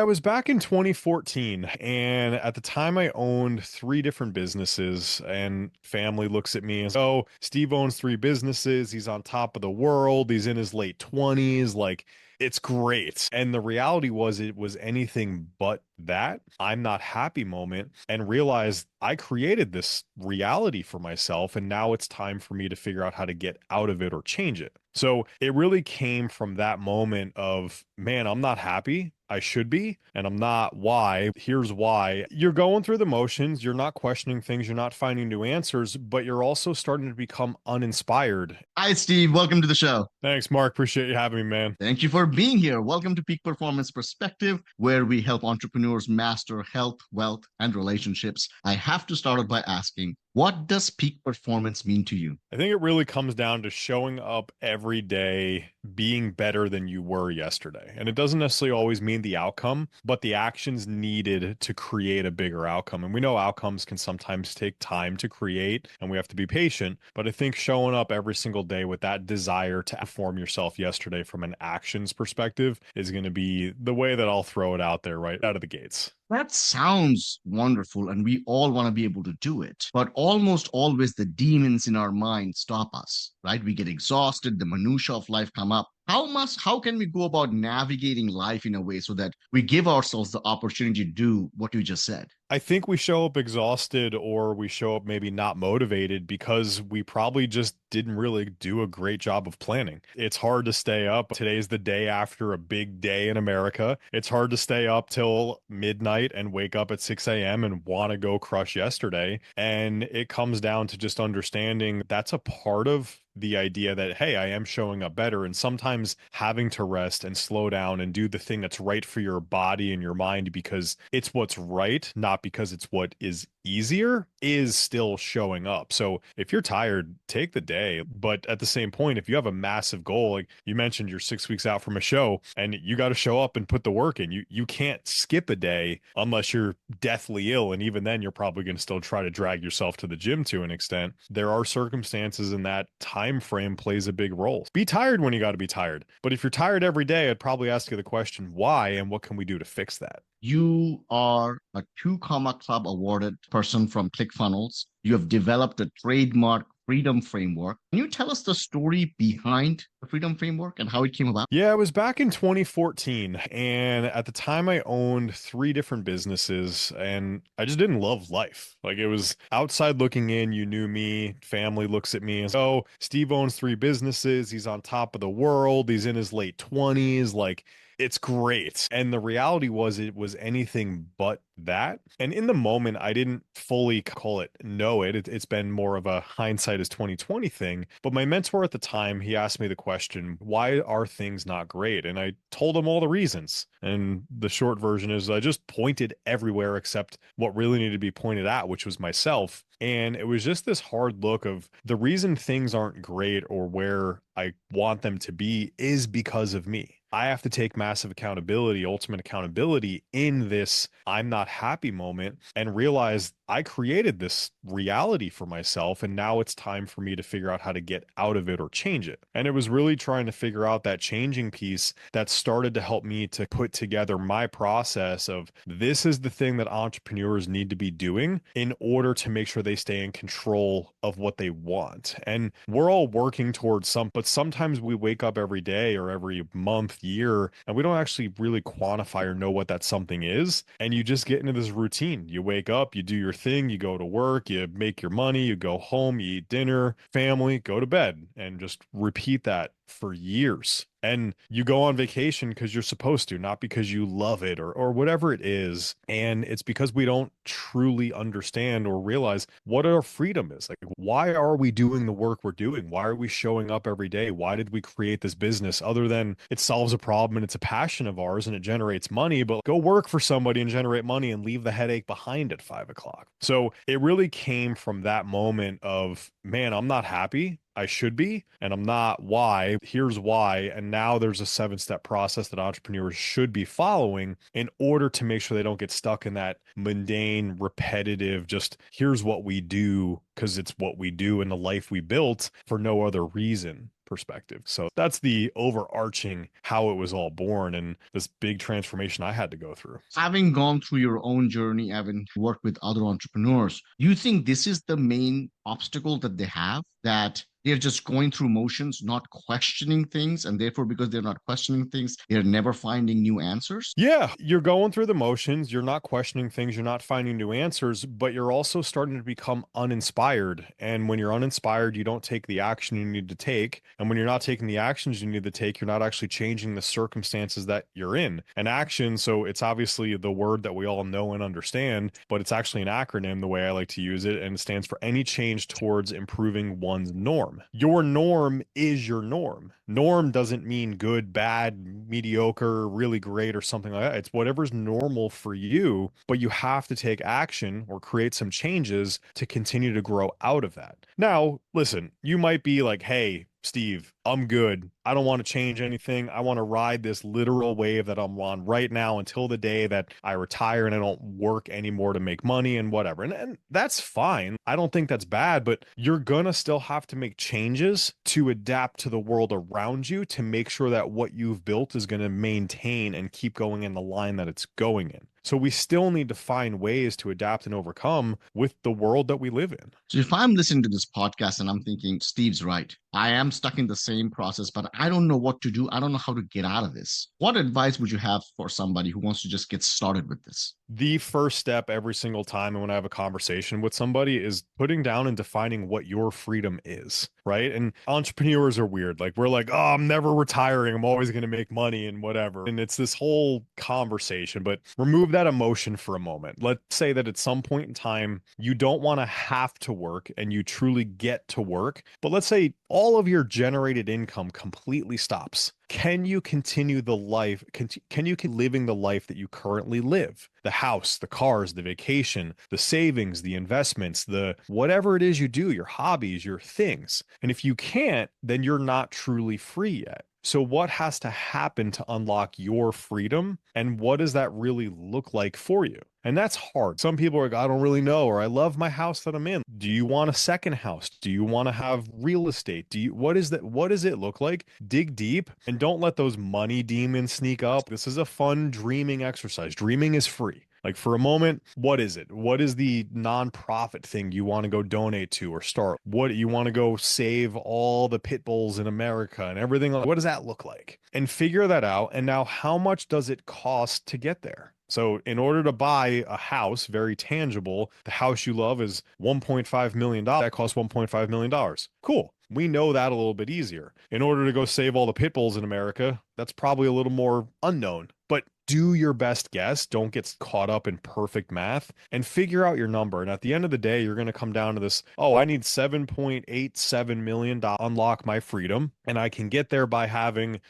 I was back in 2014, and at the time I owned three different businesses, and family looks at me and says, "Oh, Steve owns three businesses. He's on top of the world. He's in his late 20s. Like, it's great." And the reality was, it was anything but that. I'm not happy moment, and realized I created this reality for myself, and now it's time for me to figure out how to get out of it or change it. So it really came from that moment of, man, I'm not happy. I should be, and I'm not. Why? Here's why. You're going through the motions, you're not questioning things, you're not finding new answers, but you're also starting to become uninspired. Hi, Steve. Welcome to the show. Thanks, Mark. Appreciate you having me, man. Thank you for being here. Welcome to Peak Performance Perspective, where we help entrepreneurs master health, wealth, and relationships. I have to start out by asking, what does peak performance mean to you? I think it really comes down to showing up every day, being better than you were yesterday. And it doesn't necessarily always mean the outcome, but the actions needed to create a bigger outcome. And we know outcomes can sometimes take time to create, and we have to be patient. But I think showing up every single day with that desire to perform yourself yesterday from an actions perspective is going to be the way that I'll throw it out there right out of the gates. That sounds wonderful, and we all want to be able to do it. But almost always the demons in our mind stop us, right? We get exhausted, the minutiae of life come up. How can we go about navigating life in a way so that we give ourselves the opportunity to do what you just said? I think we show up exhausted, or we show up maybe not motivated because we probably just didn't really do a great job of planning. It's hard to stay up. Today's the day after a big day in America. It's hard to stay up till midnight and wake up at 6 a.m. and want to go crush yesterday. And it comes down to just understanding that's a part of the idea that, hey, I am showing up better. And sometimes having to rest and slow down and do the thing that's right for your body and your mind because it's what's right, not because it's what is easier, is still showing up. So if you're tired, take the day. But at the same point, if you have a massive goal, like you mentioned, you're 6 weeks out from a show and you got to show up and put the work in. You can't skip a day unless you're deathly ill. And even then, you're probably going to still try to drag yourself to the gym to an extent. There are circumstances in that time frame plays a big role. Be tired when you got to be tired. But if you're tired every day, I'd probably ask you the question, why, and what can we do to fix that? You are a Two Comma Club awarded person from ClickFunnels. You have developed a trademark freedom framework. Can you tell us the story behind the freedom framework and how it came about? Yeah, it was back in 2014, and at the time I owned three different businesses, and I just didn't love life. Like, it was outside looking in, you knew me, family looks at me and says, "Oh, Steve owns three businesses. He's on top of the world. He's in his late 20s. Like, it's great." And the reality was, it was anything but that. And in the moment, I didn't fully call it know it. It's been more of a hindsight is 2020 thing. But my mentor at the time, he asked me the question, why are things not great? And I told him all the reasons. And the short version is I just pointed everywhere except what really needed to be pointed at, which was myself. And it was just this hard look of the reason things aren't great or where I want them to be is because of me. I have to take massive accountability, ultimate accountability in this I'm not happy moment, and realize I created this reality for myself. And now it's time for me to figure out how to get out of it or change it. And it was really trying to figure out that changing piece that started to help me to put together my process of this is the thing that entrepreneurs need to be doing in order to make sure they stay in control of what they want. And we're all working towards but sometimes we wake up every day or every month, year, and we don't actually really quantify or know what that something is. And you just get into this routine. You wake up, you do your thing, you go to work, you make your money, you go home, you eat dinner, family, go to bed, and just repeat that for years. And you go on vacation because you're supposed to, not because you love it or whatever it is. And it's because we don't truly understand or realize what our freedom is. Like, why are we doing the work we're doing? Why are we showing up every day? Why did we create this business other than it solves a problem and it's a passion of ours and it generates money? But go work for somebody and generate money and leave the headache behind at 5 o'clock. So it really came from that moment of, man, I'm not happy. I should be, and I'm not. Why? Here's why. And now there's a 7-step process that entrepreneurs should be following in order to make sure they don't get stuck in that mundane, repetitive, just here's what we do because it's what we do in the life we built for no other reason. perspective. So that's the overarching how it was all born and this big transformation I had to go through. Having gone through your own journey, having worked with other entrepreneurs, you think this is the main obstacle that they have? That they're just going through motions, not questioning things, and therefore, because they're not questioning things, they're never finding new answers? Yeah, you're going through the motions, you're not questioning things, you're not finding new answers, but you're also starting to become uninspired. And when you're uninspired, you don't take the action you need to take. And when you're not taking the actions you need to take, you're not actually changing the circumstances that you're in. An action, so it's obviously the word that we all know and understand, but it's actually an acronym the way I like to use it, and it stands for any change towards improving one's norm. Your norm is your norm. Norm doesn't mean good, bad, mediocre, really great, or something like that. It's whatever's normal for you, but you have to take action or create some changes to continue to grow out of that. Now, listen, you might be like, hey, Steve, I'm good. I don't want to change anything. I want to ride this literal wave that I'm on right now until the day that I retire and I don't work anymore to make money and whatever. And that's fine. I don't think that's bad, but you're going to still have to make changes to adapt to the world around you to make sure that what you've built is going to maintain and keep going in the line that it's going in. So we still need to find ways to adapt and overcome with the world that we live in. So if I'm listening to this podcast and I'm thinking, Steve's right, I am stuck in the same process, but I don't know what to do. I don't know how to get out of this. What advice would you have for somebody who wants to just get started with this? The first step every single time when I have a conversation with somebody is putting down and defining what your freedom is, right? And entrepreneurs are weird. Like we're like, oh, I'm never retiring. I'm always going to make money and whatever. And it's this whole conversation, but remove that emotion for a moment. Let's say that at some point in time, you don't want to have to work and you truly get to work. But let's say all of your generated income completely stops. Can you continue the life? Can you keep living the life that you currently live? The house, the cars, the vacation, the savings, the investments, the whatever it is you do, your hobbies, your things. And if you can't, then you're not truly free yet. So what has to happen to unlock your freedom? And what does that really look like for you? And that's hard. Some people are like, I don't really know, or I love my house that I'm in. Do you want a second house? Do you want to have real estate? What is that? What does it look like? Dig deep and don't let those money demons sneak up. This is a fun dreaming exercise. Dreaming is free. Like for a moment, what is it? What is the nonprofit thing you want to go donate to or start? What you want to go save all the pit bulls in America and everything? What does that look like? And figure that out. And now how much does it cost to get there? So in order to buy a house, very tangible, the house you love is $1.5 million. That costs $1.5 million. Cool. We know that a little bit easier. In order to go save all the pit bulls in America, that's probably a little more unknown. But do your best guess. Don't get caught up in perfect math and figure out your number. And at the end of the day, you're going to come down to this, oh, I need 7.87 million to unlock my freedom. And I can get there by having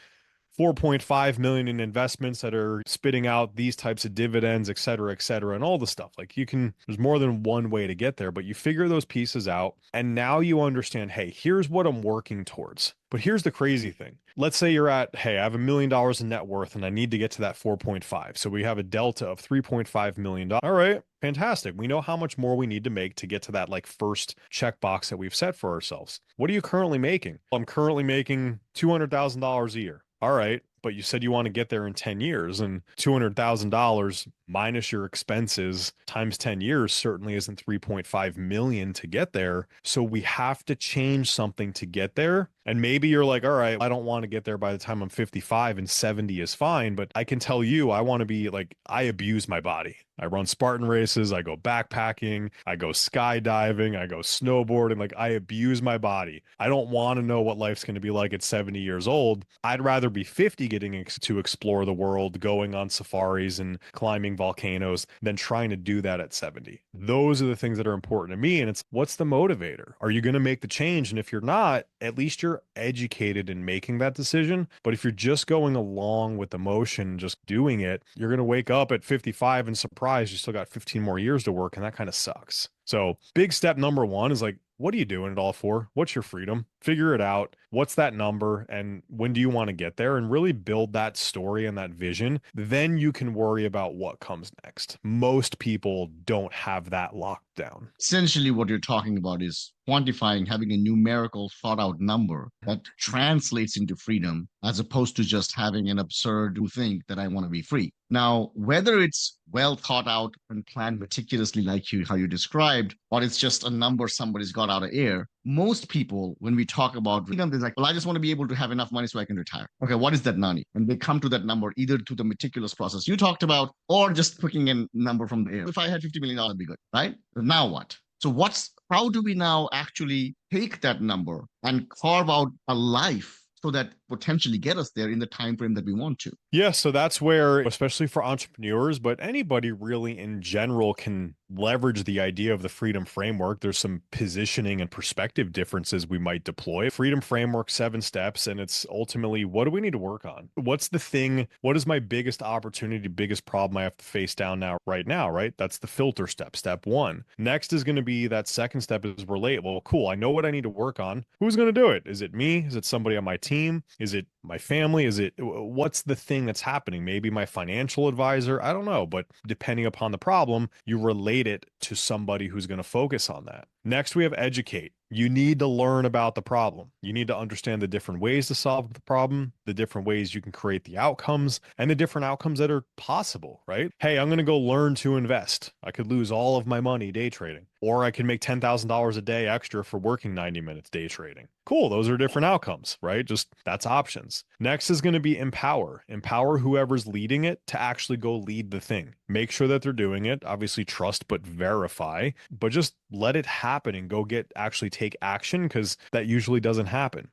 4.5 million in investments that are spitting out these types of dividends, et cetera, and all the stuff. Like there's more than one way to get there, but you figure those pieces out. And now you understand, hey, here's what I'm working towards. But here's the crazy thing. Let's say you're at, hey, I have $1 million in net worth and I need to get to that 4.5. So we have a delta of $3.5 million. All right, fantastic. We know how much more we need to make to get to that like first checkbox that we've set for ourselves. What are you currently making? I'm currently making $200,000 a year. All right, but you said you want to get there in 10 years, and $200,000 minus your expenses times 10 years certainly isn't 3.5 million to get there. So we have to change something to get there. And maybe you're like, all right, I don't want to get there by the time I'm 55 and 70 is fine. But I can tell you, I want to be like, I abuse my body. I run Spartan races. I go backpacking. I go skydiving. I go snowboarding. Like I abuse my body. I don't want to know what life's going to be like at 70 years old. I'd rather be 50 getting to explore the world, going on safaris and climbing volcanoes than trying to do that at 70. Those are the things that are important to me. And it's what's the motivator? Are you going to make the change? And if you're not, at least you're educated in making that decision. But if you're just going along with the motion, just doing it, you're going to wake up at 55 and surprise you still got 15 more years to work. And that kind of sucks. So big step number one is like, what are you doing it all for? What's your freedom? Figure it out. What's that number? And when do you want to get there? And really build that story and that vision. Then you can worry about what comes next. Most people don't have that locked down. Essentially, what you're talking about is quantifying, having a numerical thought out number that translates into freedom, as opposed to just having an absurd think that I want to be free. Now, whether it's well thought out and planned meticulously, like how you described, or it's just a number somebody's got out of air, most people, when we talk about freedom, they're like, well, I just want to be able to have enough money so I can retire. Okay, what is that money? And they come to that number either through the meticulous process you talked about, or just picking a number from the air. If I had $50 million, it'd be good, right? Now what? So how do we now actually take that number and carve out a life so that potentially get us there in the time frame that we want to? Yeah, so that's where, especially for entrepreneurs, but anybody really in general, can leverage the idea of the freedom framework. There's some positioning and perspective differences we might deploy. Freedom framework, 7 steps, and it's ultimately, what do we need to work on? What's the thing? What is my biggest opportunity, biggest problem I have to face down now, right now, right? That's the filter step, step one. Next is going to be that second step is relate. Well, cool. I know what I need to work on. Who's going to do it? Is it me? Is it somebody on my team? Is it my family? What's the thing that's happening? Maybe my financial advisor? I don't know. But depending upon the problem, you relate it to somebody who's going to focus on that. Next, we have educate. You need to learn about the problem. You need to understand the different ways to solve the problem, the different ways you can create the outcomes, and the different outcomes that are possible, right? Hey, I'm going to go learn to invest. I could lose all of my money day trading, or I can make $10,000 a day extra for working 90 minutes day trading. Cool. Those are different outcomes, right? Just that's options. Next is going to be empower. Empower whoever's leading it to actually go lead the thing. Make sure that they're doing it. Obviously trust, but verify, but just let it happen and go actually take action, because that usually doesn't happen.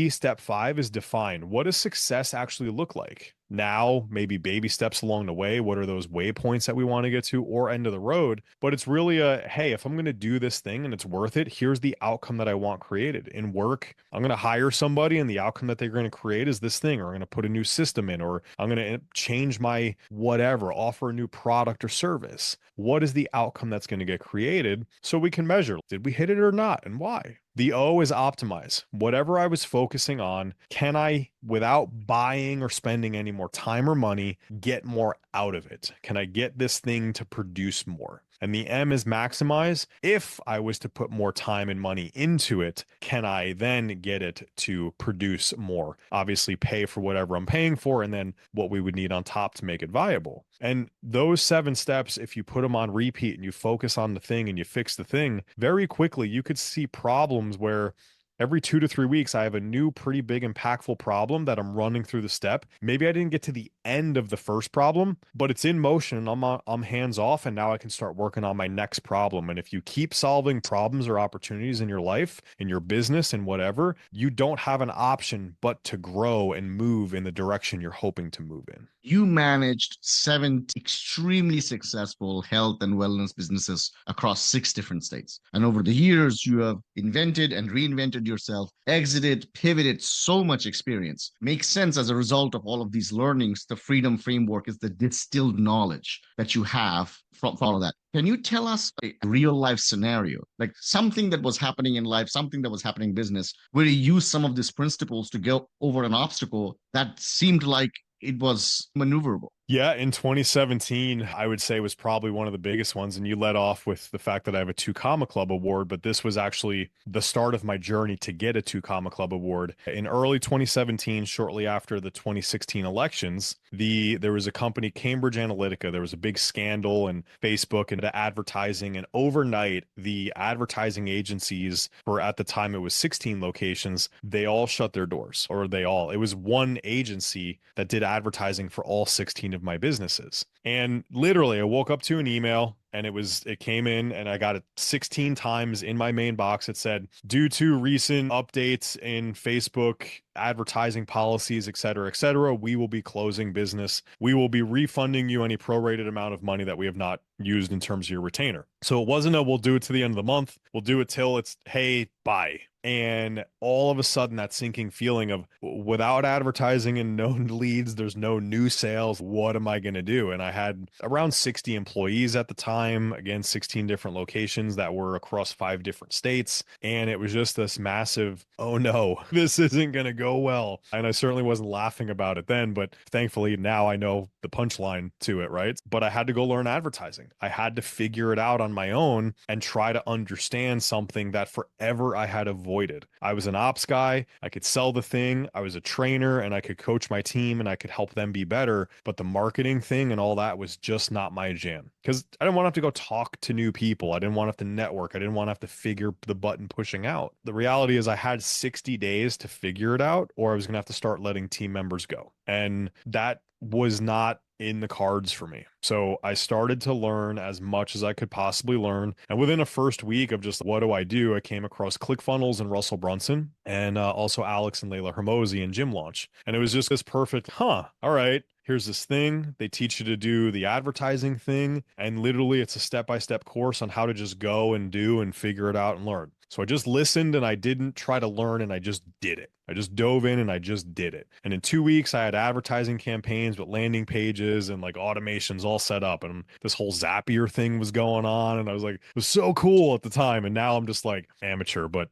Step 5 is define. What does success actually look like? Now, maybe baby steps along the way. What are those waypoints that we want to get to, or end of the road? But it's really hey, if I'm going to do this thing and it's worth it, here's the outcome that I want created. In work, I'm going to hire somebody and the outcome that they're going to create is this thing, or I'm going to put a new system in, or I'm going to change my whatever, offer a new product or service. What is the outcome that's going to get created so we can measure, did we hit it or not, and why? The O is optimize. Whatever I was focusing on, can I, without buying or spending any more time or money, get more out of it? Can I get this thing to produce more? And the M is maximize. If I was to put more time and money into it, can I then get it to produce more? Obviously, pay for whatever I'm paying for, and then what we would need on top to make it viable. And those 7 steps, if you put them on repeat and you focus on the thing and you fix the thing, very quickly you could see problems where every 2 to 3 weeks, I have a new pretty big impactful problem that I'm running through the step. Maybe I didn't get to the end of the first problem, but it's in motion and I'm hands off, and now I can start working on my next problem. And if you keep solving problems or opportunities in your life, in your business, and whatever, you don't have an option but to grow and move in the direction you're hoping to move in. You managed 7 extremely successful health and wellness businesses across 6 different states. And over the years, you have invented and reinvented yourself, exited, pivoted, so much experience. Makes sense as a result of all of these learnings. The freedom framework is the distilled knowledge that you have from all of that. Can you tell us a real life scenario, like something that was happening in life, something that was happening in business, where you used some of these principles to go over an obstacle that seemed like it was maneuverable? Yeah, in 2017, I would say was probably one of the biggest ones. And you led off with the fact that I have a 2 Comma Club award, but this was actually the start of my journey to get a 2 Comma Club award. In early 2017, shortly after the 2016 elections, there was a company, Cambridge Analytica. There was a big scandal in Facebook and the advertising. And overnight, the advertising agencies, for at the time it was 16 locations, they all shut their doors, it was one agency that did advertising for all 16 of my businesses. And literally I woke up to an email and it came in and I got it 16 times in my main box. It said, due to recent updates in Facebook advertising policies, et cetera, we will be closing business. We will be refunding you any prorated amount of money that we have not used in terms of your retainer. So it wasn't we'll do it to the end of the month. We'll do it till it's, hey, bye. And all of a sudden, that sinking feeling of without advertising and no leads, there's no new sales. What am I going to do? And I had around 60 employees at the time, again, 16 different locations that were across 5 different states. And it was just this massive, oh no, this isn't going to go well. And I certainly wasn't laughing about it then, but thankfully now I know the punchline to it, right? But I had to go learn advertising. I had to figure it out on my own and try to understand something that forever I had avoided. I was an ops guy. I could sell the thing. I was a trainer and I could coach my team and I could help them be better. But the marketing thing and all that was just not my jam because I didn't want to have to go talk to new people. I didn't want to have to network. I didn't want to have to figure the button pushing out. The reality is I had 60 days to figure it out or I was going to have to start letting team members go. And that was not in the cards for me. So I started to learn as much as I could possibly learn. And within a first week of just what do I do, I came across ClickFunnels and Russell Brunson and also Alex and Layla Hermosi and Gym Launch. And it was just this perfect, all right, here's this thing. They teach you to do the advertising thing. And literally it's a step-by-step course on how to just go and do and figure it out and learn. So I just listened and I didn't try to learn and I just did it. I just dove in and I just did it. And in 2 weeks, I had advertising campaigns with landing pages and like automations all set up. And this whole Zapier thing was going on. And I was like, it was so cool at the time. And now I'm just like amateur. But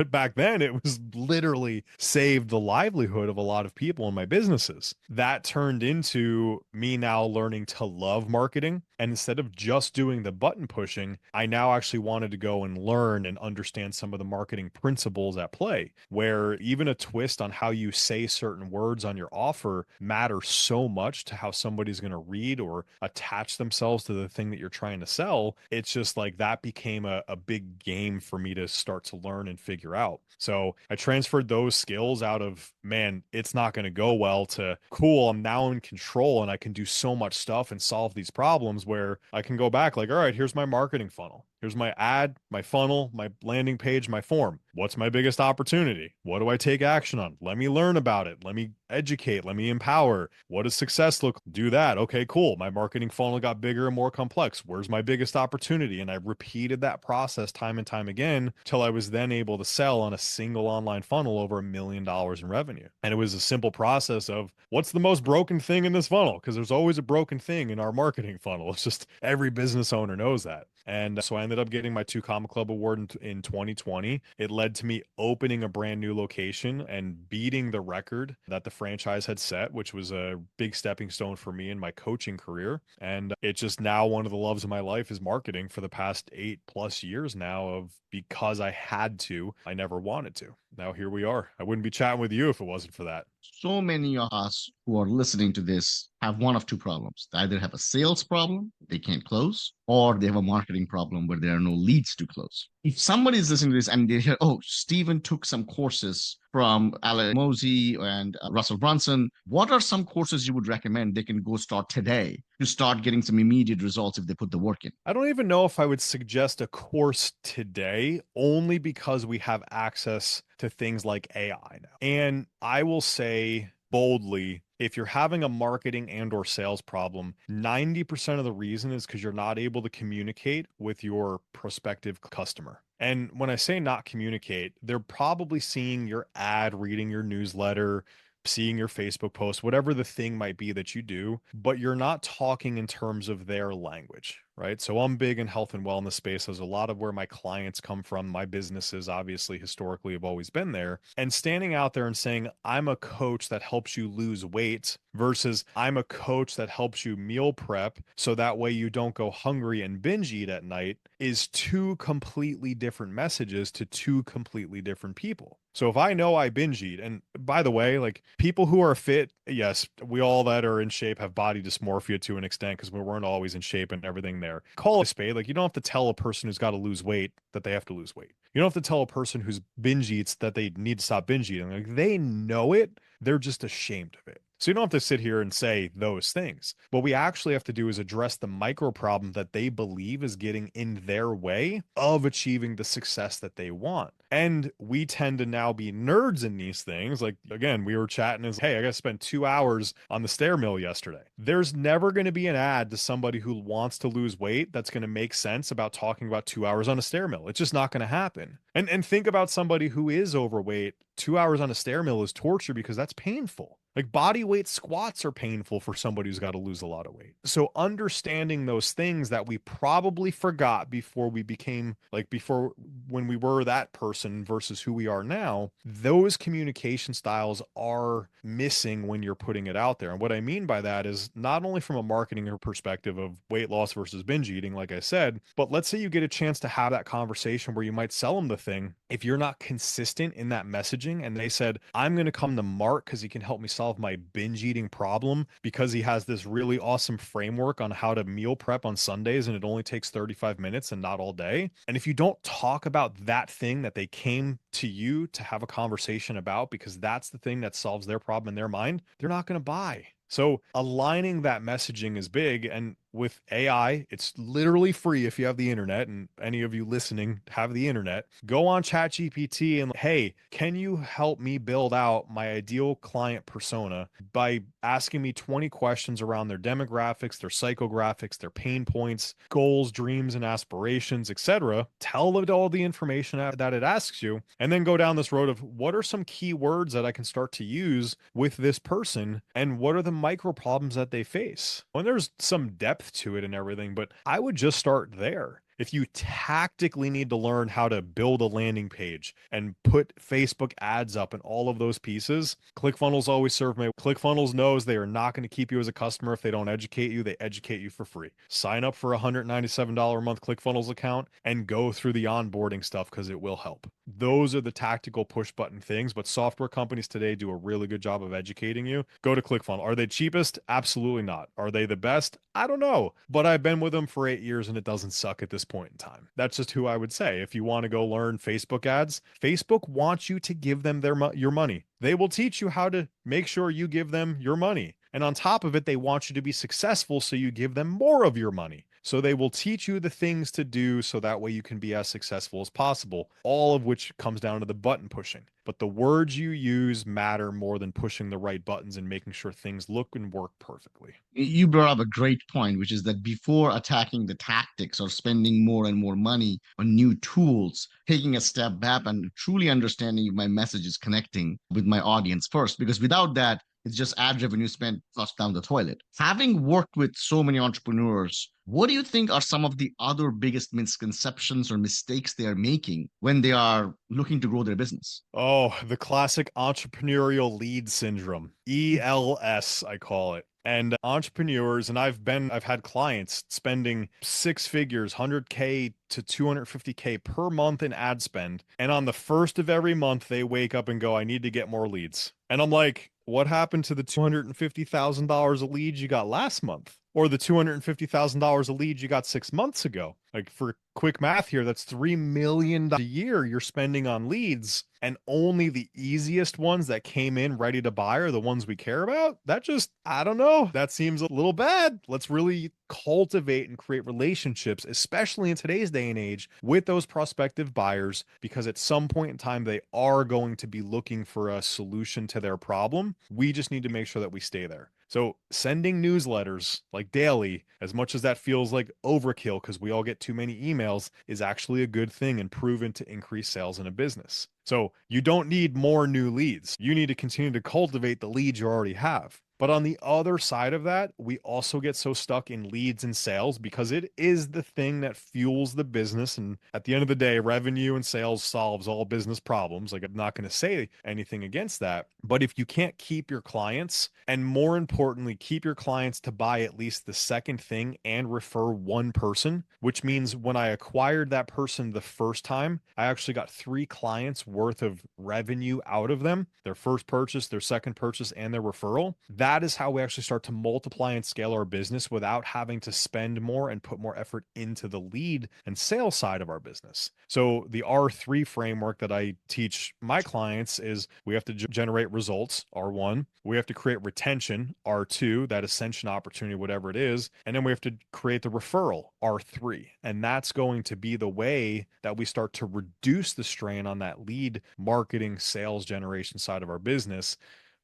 back then, it was literally saved the livelihood of a lot of people in my businesses. That turned into me now learning to love marketing. And instead of just doing the button pushing, I now actually wanted to go and learn and understand some of the marketing principles at play, where even a twist on how you say certain words on your offer matters so much to how somebody's going to read or attach themselves to the thing that you're trying to sell. It's just like that became a big game for me to start to learn and figure out. So I transferred those skills out of, man, it's not going to go well to, cool, I'm now in control and I can do so much stuff and solve these problems where I can go back like, all right, here's my marketing funnel. Here's my ad, my funnel, my landing page, my form. What's my biggest opportunity? What do I take action on? Let me learn about it. Let me educate. Let me empower. What does success look? Do that. Okay, cool. My marketing funnel got bigger and more complex. Where's my biggest opportunity? And I repeated that process time and time again till I was then able to sell on a single online funnel over $1 million in revenue. And it was a simple process of what's the most broken thing in this funnel? Because there's always a broken thing in our marketing funnel. It's just every business owner knows that. And so I ended up getting my 2 Comma Club award in 2020. It led to me opening a brand new location and beating the record that the franchise had set, which was a big stepping stone for me in my coaching career. And it's just now one of the loves of my life is marketing for the past 8+ years now of because I had to, I never wanted to. Now here we are. I wouldn't be chatting with you if it wasn't for that. So many of us who are listening to this have one of two problems. They either have a sales problem, they can't close, or they have a marketing problem where there are no leads to close. If somebody is listening to this and they hear, oh, Stephen took some courses from Alex Mosey and Russell Brunson, what are some courses you would recommend they can go start today to start getting some immediate results if they put the work in? I don't even know if I would suggest a course today, only because we have access to things like AI now. And I will say boldly, if you're having a marketing and or sales problem, 90% of the reason is because you're not able to communicate with your prospective customer. And when I say not communicate, they're probably seeing your ad, reading your newsletter, seeing your Facebook post, whatever the thing might be that you do, but you're not talking in terms of their language, right? So I'm big in health and wellness space. There's a lot of where my clients come from. My businesses obviously historically have always been there. And standing out there and saying, I'm a coach that helps you lose weight versus I'm a coach that helps you meal prep so that way you don't go hungry and binge eat at night is two completely different messages to two completely different people. So if I know I binge eat, and by the way, like people who are fit, yes, we all that are in shape have body dysmorphia to an extent because we weren't always in shape and everything there. Call it a spade. Like you don't have to tell a person who's got to lose weight that they have to lose weight. You don't have to tell a person who's binge eats that they need to stop binge eating. Like they know it. They're just ashamed of it. So you don't have to sit here and say those things. What we actually have to do is address the micro problem that they believe is getting in their way of achieving the success that they want. And we tend to now be nerds in these things. Like, again, we were chatting as, hey, I got to spend 2 hours on the stair mill yesterday. There's never going to be an ad to somebody who wants to lose weight that's going to make sense about talking about 2 hours on a stair mill. It's just not going to happen. And think about somebody who is overweight. 2 hours on a stair mill is torture because that's painful. Like body weight squats are painful for somebody who's got to lose a lot of weight. So understanding those things that we probably forgot before we became like before when we were that person versus who we are now, those communication styles are missing when you're putting it out there. And what I mean by that is not only from a marketing perspective of weight loss versus binge eating, like I said, but let's say you get a chance to have that conversation where you might sell them the thing. If you're not consistent in that messaging and they said, I'm going to come to Mark because he can help me solve my binge eating problem because he has this really awesome framework on how to meal prep on Sundays and it only takes 35 minutes and not all day. And if you don't talk about that thing that they came to you to have a conversation about because that's the thing that solves their problem in their mind, they're not going to buy. So aligning that messaging is big. And with AI, it's literally free if you have the internet, and any of you listening have the internet. Go on ChatGPT and, hey, can you help me build out my ideal client persona by asking me 20 questions around their demographics, their psychographics, their pain points, goals, dreams, and aspirations, etc. Tell it all the information that it asks you, and then go down this road of what are some key words that I can start to use with this person, and what are the micro problems that they face. When there's some depth to it and everything, but I would just start there. If you tactically need to learn how to build a landing page and put Facebook ads up and all of those pieces, ClickFunnels always serve me. ClickFunnels knows they are not going to keep you as a customer if they don't educate you. They educate you for free. Sign up for a $197 a month ClickFunnels account and go through the onboarding stuff because it will help. Those are the tactical push button things, but software companies today do a really good job of educating you. Go to ClickFunnels. Are they cheapest? Absolutely not. Are they the best? I don't know, but I've been with them for 8 years and it doesn't suck at this point in time. That's just who I would say. If you want to go learn Facebook ads, Facebook wants you to give them your money. They will teach you how to make sure you give them your money. And on top of it, they want you to be successful so you give them more of your money. So they will teach you the things to do so that way you can be as successful as possible, all of which comes down to the button pushing. But the words you use matter more than pushing the right buttons and making sure things look and work perfectly. You brought up a great point, which is that before attacking the tactics or spending more and more money on new tools, taking a step back and truly understanding if my message is connecting with my audience first, because without that, it's just ad revenue spent flushed down the toilet. Having worked with so many entrepreneurs, what do you think are some of the other biggest misconceptions or mistakes they are making when they are looking to grow their business? Oh, the classic entrepreneurial lead syndrome, ELS, I call it. And entrepreneurs, and I've had clients spending six figures, 100K to 250K per month in ad spend. And on the first of every month, they wake up and go, I need to get more leads. And I'm like, what happened to the $250,000 of leads you got last month? Or the $250,000 of leads you got 6 months ago? Like, for quick math here, that's $3 million a year you're spending on leads, and only the easiest ones that came in ready to buy are the ones we care about. That just, I don't know. That seems a little bad. Let's really cultivate and create relationships, especially in today's day and age, with those prospective buyers, because at some point in time, they are going to be looking for a solution to their problem. We just need to make sure that we stay there. So sending newsletters like daily, as much as that feels like overkill because we all get too many emails, is actually a good thing and proven to increase sales in a business. So you don't need more new leads. You need to continue to cultivate the leads you already have. But on the other side of that, we also get so stuck in leads and sales because it is the thing that fuels the business. And at the end of the day, revenue and sales solves all business problems. Like, I'm not going to say anything against that. But if you can't keep your clients, and more importantly, keep your clients to buy at least the second thing and refer one person, which means when I acquired that person the first time, I actually got 3 clients worth of revenue out of them, their first purchase, their second purchase, and their referral. That that is how we actually start to multiply and scale our business without having to spend more and put more effort into the lead and sales side of our business. So the R3 framework that I teach my clients is we have to generate results, R1. We have to create retention, R2, that ascension opportunity, whatever it is. And then we have to create the referral, R3. And that's going to be the way that we start to reduce the strain on that lead marketing sales generation side of our business.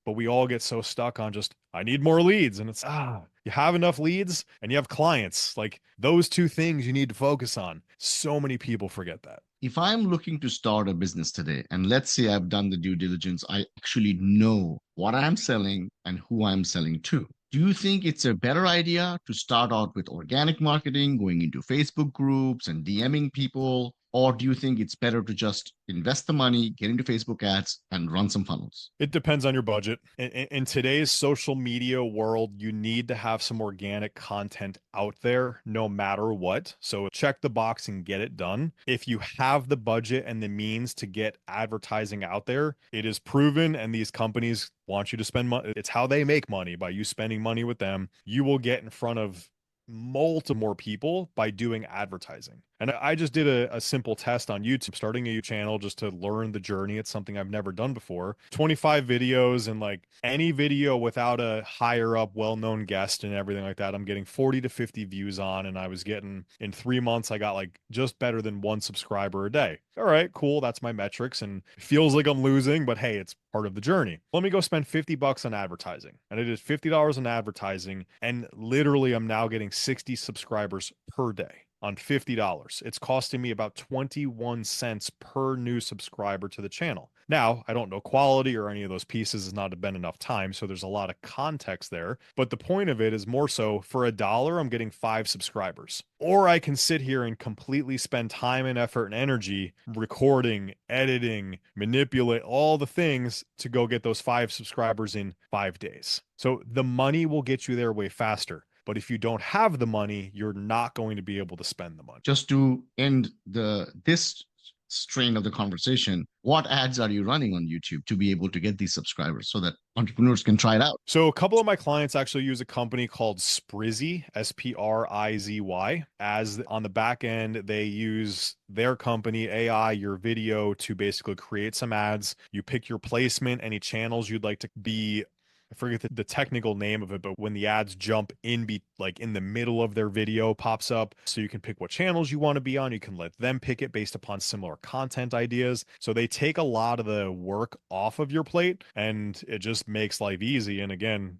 But we all get so stuck on just, I need more leads. And it's, you have enough leads and you have clients. Like those two things you need to focus on. So many people forget that. If I'm looking to start a business today, and let's say I've done the due diligence, I actually know what I'm selling and who I'm selling to. Do you think it's a better idea to start out with organic marketing, going into Facebook groups and DMing people? Or do you think it's better to just invest the money, get into Facebook ads, and run some funnels? It depends on your budget. In today's social media world, you need to have some organic content out there no matter what. So check the box and get it done. If you have the budget and the means to get advertising out there, it is proven, and these companies want you to spend money. It's how they make money, by you spending money with them. You will get in front of multiple more people by doing advertising. And I just did a simple test on YouTube, starting a YouTube channel just to learn the journey. It's something I've never done before. 25 videos, and like any video without a higher up, well-known guest and everything like that, I'm getting 40 to 50 views on. And I was getting, in 3 months, I got like just better than 1 subscriber a day. All right, cool. That's my metrics. And it feels like I'm losing, but hey, it's part of the journey. Let me go spend 50 bucks on advertising. And I did $50 on advertising. And literally I'm now getting 60 subscribers per day on $50. It's costing me about 21 cents per new subscriber to the channel. Now, I don't know quality or any of those pieces. Has not been enough time, so there's a lot of context there. But the point of it is more so, for $1, I'm getting 5 subscribers. Or I can sit here and completely spend time and effort and energy recording, editing, manipulate all the things to go get those 5 subscribers in 5 days. So the money will get you there way faster. But if you don't have the money, you're not going to be able to spend the money. Just to end this strain of the conversation, what ads are you running on YouTube to be able to get these subscribers so that entrepreneurs can try it out? So a couple of my clients actually use a company called Sprizzy, Sprizzy. As on the back end, they use their company AI, your video, to basically create some ads. You pick your placement, any channels you'd like to be, I forget the technical name of it, but when the ads jump in, like in the middle of their video pops up, so you can pick what channels you want to be on. You can let them pick it based upon similar content ideas. So they take a lot of the work off of your plate, and it just makes life easy. And again,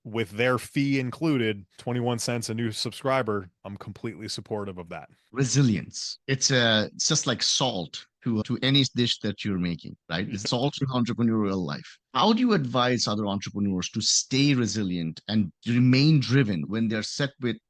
with their fee included, 21 cents a new subscriber, I'm completely supportive of that. Resilience. It's just like salt to any dish that you're making, right? It's salt in entrepreneurial life. How do you advise other entrepreneurs to stay resilient and remain driven when they're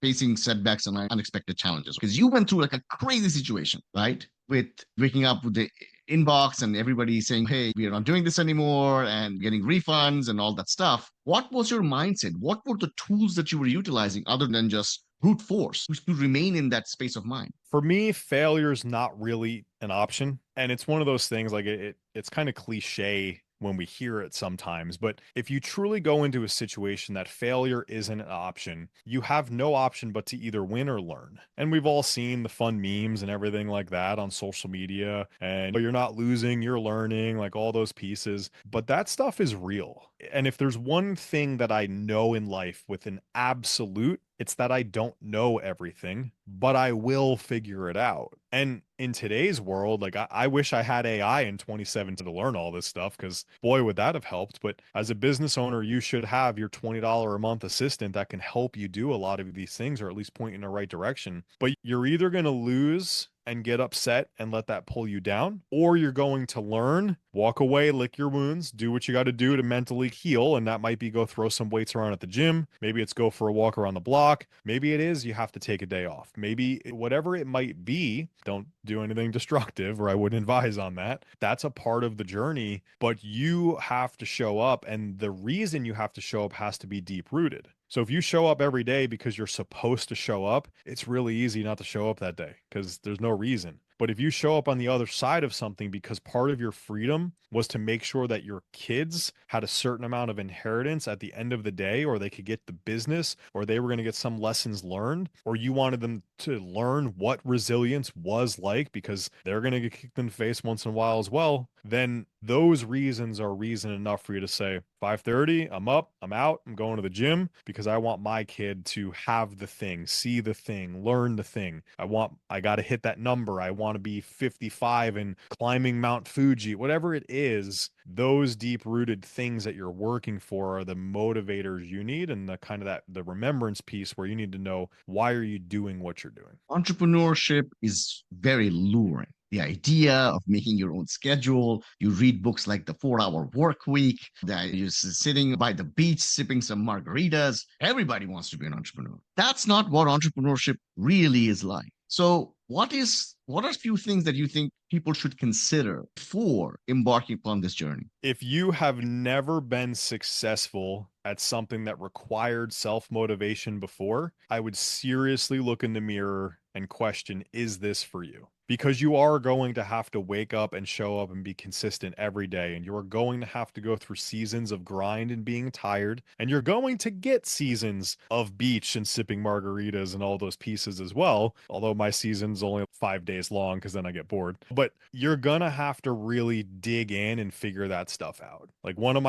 facing setbacks and unexpected challenges? Because you went through like a crazy situation, right? With waking up with the inbox and everybody saying, hey, we are not doing this anymore, and getting refunds and all that stuff. What was your mindset? What were the tools that you were utilizing other than just brute force to remain in that space of mind? For me, failure is not really an option. And it's one of those things, like it's kind of cliche when we hear it sometimes, but if you truly go into a situation that failure isn't an option, you have no option but to either win or learn. And we've all seen the fun memes and everything like that on social media, and you're not losing, you're learning, like all those pieces. But that stuff is real. And if there's one thing that I know in life with an absolute, it's that I don't know everything, but I will figure it out. And in today's world, like I wish I had AI in 2017 to learn all this stuff, because boy, would that have helped. But as a business owner, you should have your $20 a month assistant that can help you do a lot of these things, or at least point you in the right direction. But you're either going to lose and get upset and let that pull you down, or you're going to learn, walk away, lick your wounds, do what you got to do to mentally heal. And that might be go throw some weights around at the gym. Maybe it's go for a walk around the block. Maybe it is you have to take a day off. Maybe whatever it might be, don't do anything destructive, or I wouldn't advise on that. That's a part of the journey, but you have to show up. And the reason you have to show up has to be deep rooted. So if you show up every day because you're supposed to show up, it's really easy not to show up that day because there's no reason. But if you show up on the other side of something because part of your freedom was to make sure that your kids had a certain amount of inheritance at the end of the day, or they could get the business, or they were going to get some lessons learned, or you wanted them to learn what resilience was like because they're going to get kicked in the face once in a while as well, then those reasons are reason enough for you to say 5:30, I'm up, I'm out, I'm going to the gym because I want my kid to have the thing, see the thing, learn the thing. I got to hit that number. I want to be 55 and climbing Mount Fuji, whatever it is. Those deep rooted things that you're working for are the motivators you need, and the kind of that the remembrance piece where you need to know, why are you doing what you're doing? Entrepreneurship is very luring. The idea of making your own schedule. You read books like The 4 Hour Work Week, that you're sitting by the beach sipping some margaritas. Everybody wants to be an entrepreneur. That's not what entrepreneurship really is like. So, what are a few things that you think people should consider before embarking upon this journey? If you have never been successful at something that required self motivation before, I would seriously look in the mirror and question, is this for you? Because you are going to have to wake up and show up and be consistent every day. And you are going to have to go through seasons of grind and being tired. And you're going to get seasons of beach and sipping margaritas and all those pieces as well. Although my season's only 5 days long because then I get bored. But you're gonna have to really dig in and figure that stuff out. Like one of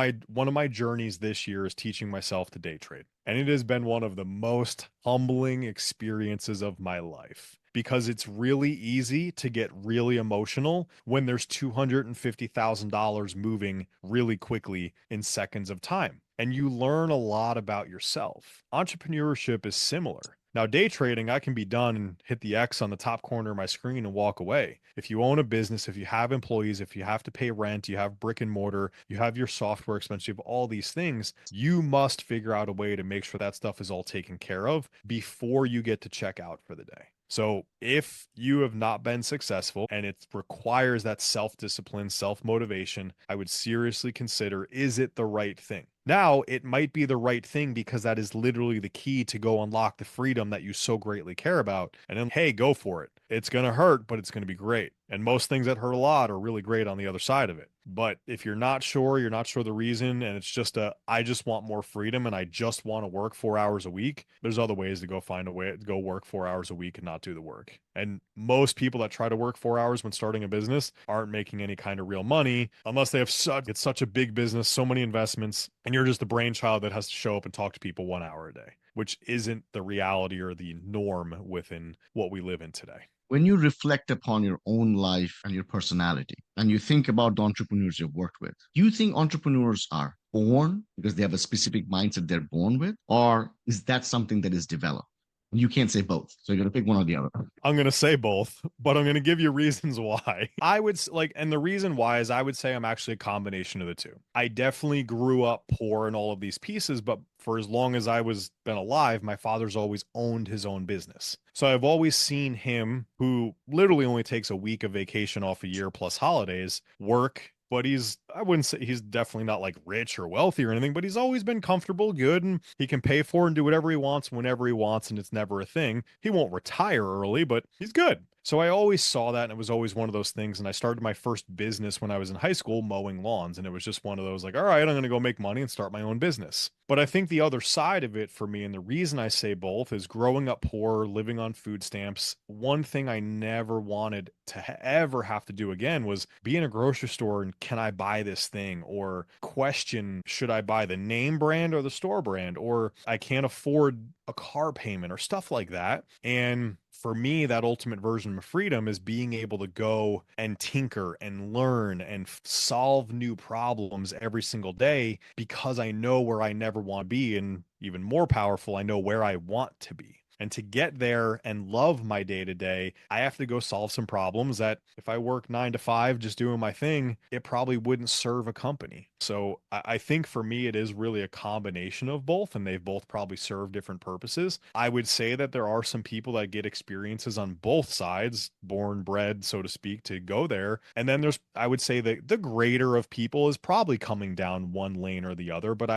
my journeys this year is teaching myself to day trade. And it has been one of the most humbling experiences of my life because it's really easy to get really emotional when there's $250,000 moving really quickly in seconds of time. And you learn a lot about yourself. Entrepreneurship is similar. Now, day trading, I can be done and hit the X on the top corner of my screen and walk away. If you own a business, if you have employees, if you have to pay rent, you have brick and mortar, you have your software expense, you have all these things, you must figure out a way to make sure that stuff is all taken care of before you get to check out for the day. So if you have not been successful and it requires that self-discipline, self-motivation, I would seriously consider, is it the right thing? Now, it might be the right thing because that is literally the key to go unlock the freedom that you so greatly care about. And then, hey, go for it. It's going to hurt, but it's going to be great. And most things that hurt a lot are really great on the other side of it. But if you're not sure the reason, and it's just I just want more freedom and I just want to work 4 hours a week, there's other ways to go find a way to go work 4 hours a week and not do the work. And most people that try to work 4 hours when starting a business aren't making any kind of real money unless they have it's such a big business, so many investments, and you're just the brainchild that has to show up and talk to people 1 hour a day, which isn't the reality or the norm within what we live in today. When you reflect upon your own life and your personality, and you think about the entrepreneurs you've worked with, do you think entrepreneurs are born because they have a specific mindset they're born with, or is that something that is developed? You can't say both, so you're gonna pick one or the other. I'm going to say both, but I'm going to give you reasons why. And the reason why is I would say I'm actually a combination of the two. I definitely grew up poor in all of these pieces, but for as long as I was been alive, my father's always owned his own business. So I've always seen him, who literally only takes a week of vacation off a year plus holidays, work. But I wouldn't say he's definitely not like rich or wealthy or anything, but he's always been comfortable, good, and he can pay for and do whatever he wants whenever he wants, and it's never a thing. He won't retire early, but he's good. So I always saw that, and it was always one of those things. And I started my first business when I was in high school, mowing lawns, and it was just one of those like, all right, I'm going to go make money and start my own business. But I think the other side of it for me, and the reason I say both, is growing up poor, living on food stamps. One thing I never wanted to ever have to do again was be in a grocery store and can I buy this thing, or question, should I buy the name brand or the store brand, or I can't afford a car payment or stuff like that. And for me, that ultimate version of freedom is being able to go and tinker and learn and solve new problems every single day because I know where I never want to be. And even more powerful, I know where I want to be. And to get there and love my day to day, I have to go solve some problems that if I work 9 to 5 just doing my thing, it probably wouldn't serve a company. So I think for me, it is really a combination of both, and they've both probably served different purposes. I would say that there are some people that get experiences on both sides, born, bred, so to speak, to go there. And then I would say that the greater of people is probably coming down one lane or the other. But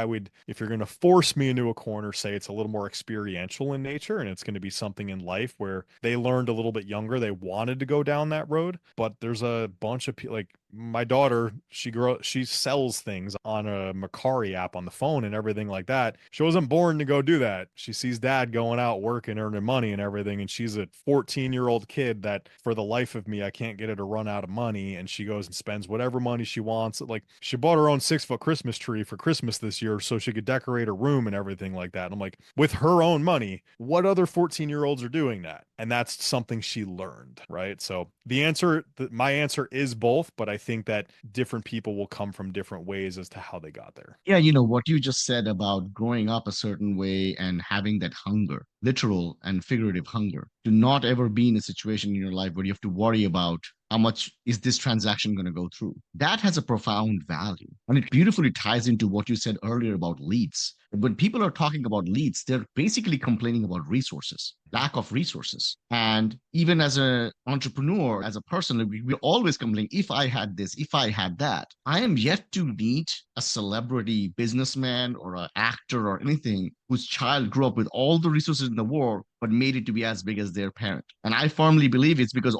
if you're going to force me into a corner, say it's a little more experiential in nature and it's going to be something in life where they learned a little bit younger. They wanted to go down that road, but there's a bunch of people like my daughter, she sells things on a Macari app on the phone and everything like that. She wasn't born to go do that. She sees dad going out working, earning money and everything, and she's a 14-year-old kid that for the life of me, I can't get her to run out of money. And she goes and spends whatever money she wants. Like she bought her own 6-foot Christmas tree for Christmas this year so she could decorate her room and everything like that. And I'm like, with her own money, what other 14-year-olds are doing that? And that's something she learned, right? So my answer is both, but I think that different people will come from different ways as to how they got there. Yeah, what you just said about growing up a certain way and having that hunger, literal and figurative hunger, to not ever be in a situation in your life where you have to worry about how much is this transaction going to go through. That has a profound value. And it beautifully ties into what you said earlier about leads. When people are talking about leads, they're basically complaining about resources, lack of resources. And even as an entrepreneur, as a person, we always complain, if I had this, if I had that. I am yet to meet a celebrity businessman or an actor or anything whose child grew up with all the resources in the world but made it to be as big as their parent. And I firmly believe it's because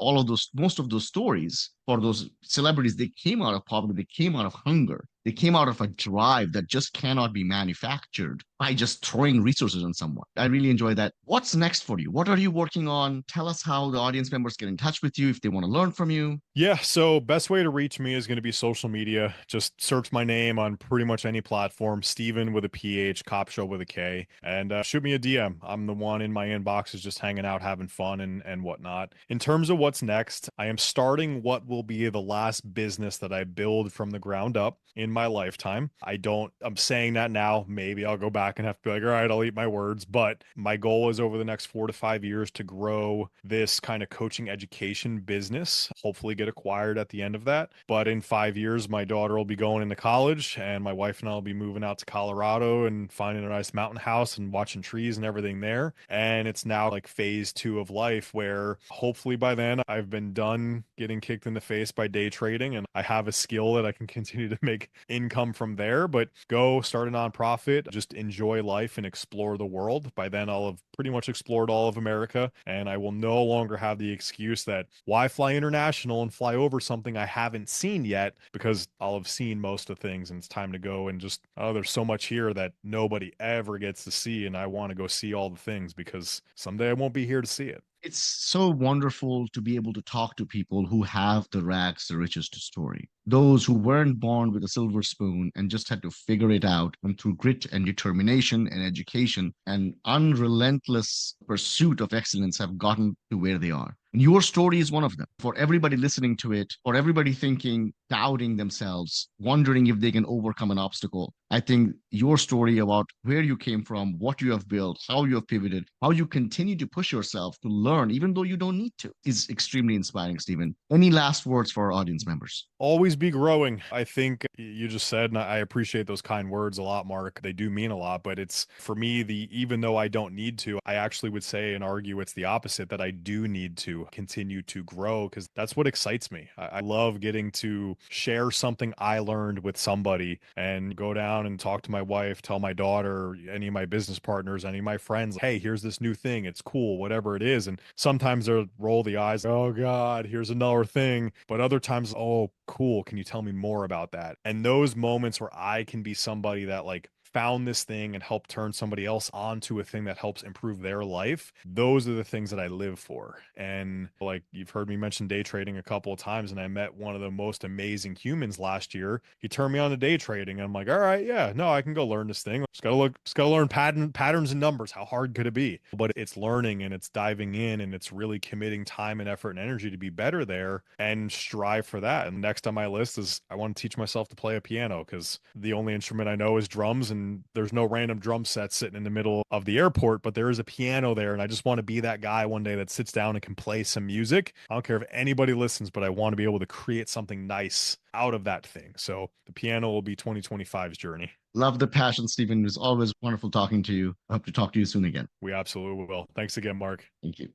most of those stories for those celebrities, they came out of poverty, they came out of hunger, they came out of a drive that just cannot be manufactured by just throwing resources on someone. I really enjoy that. What's next for you? What are you working on? Tell us how the audience members get in touch with you if they want to learn from you. Yeah, so best way to reach me is going to be social media. Just search my name on pretty much any platform, Stephen with a PH, Kopshaw with a K, and shoot me a DM. I'm the one in my inbox is just hanging out, having fun and whatnot. In terms of what's next, I am starting what will be the last business that I build from the ground up in my lifetime. I'm saying that now. Maybe I'll go back and have to be like, all right, I'll eat my words. But my goal is over the next 4 to 5 years to grow this kind of coaching education business, hopefully get acquired at the end of that. But in 5 years, my daughter will be going into college and my wife and I will be moving out to Colorado and finding a nice mountain house and watching trees and everything there. And it's now like phase 2 of life where hopefully by then I've been done getting kicked in the face by day trading and I have a skill that I can continue to make income from there. But go start a nonprofit, just enjoy life and explore the world. By then I'll have pretty much explored all of America and I will no longer have the excuse that why fly international and fly over something I haven't seen yet, because I'll have seen most of things and it's time to go and just, oh, there's so much here that nobody ever gets to see. And I want to go see all the things because someday I won't be here to see it. It's so wonderful to be able to talk to people who have the rags to riches story. Those who weren't born with a silver spoon and just had to figure it out, and through grit and determination and education and unrelentless pursuit of excellence have gotten to where they are. And your story is one of them. For everybody listening to it, for everybody thinking, doubting themselves, wondering if they can overcome an obstacle, I think your story about where you came from, what you have built, how you have pivoted, how you continue to push yourself to learn, even though you don't need to, is extremely inspiring, Stephen. Any last words for our audience members? Always be growing. I think you just said, and I appreciate those kind words a lot, Mark. They do mean a lot, but it's for me, even though I don't need to, I actually would say and argue it's the opposite, that I do need to continue to grow because that's what excites me. I love getting to share something I learned with somebody and go down and talk to my wife, tell my daughter, any of my business partners, any of my friends, hey, here's this new thing. It's cool, whatever it is. And sometimes they'll roll the eyes, oh God, here's another thing. But other times, oh, cool. Can you tell me more about that? And those moments where I can be somebody that like found this thing and help turn somebody else onto a thing that helps improve their life, those are the things that I live for. And like you've heard me mention day trading a couple of times, and I met one of the most amazing humans last year. He turned me on to day trading, and I'm like, all right, yeah, no, I can go learn this thing. Just gotta learn patterns and numbers. How hard could it be? But it's learning and it's diving in and it's really committing time and effort and energy to be better there and strive for that. And next on my list is I want to teach myself to play a piano because the only instrument I know is drums, and there's no random drum set sitting in the middle of the airport, but there is a piano there. And I just want to be that guy one day that sits down and can play some music. I don't care if anybody listens, but I want to be able to create something nice out of that thing. So the piano will be 2025's journey. Love the passion, Stephen. It was always wonderful talking to you. I hope to talk to you soon again. We absolutely will. Thanks again, Mark. Thank you.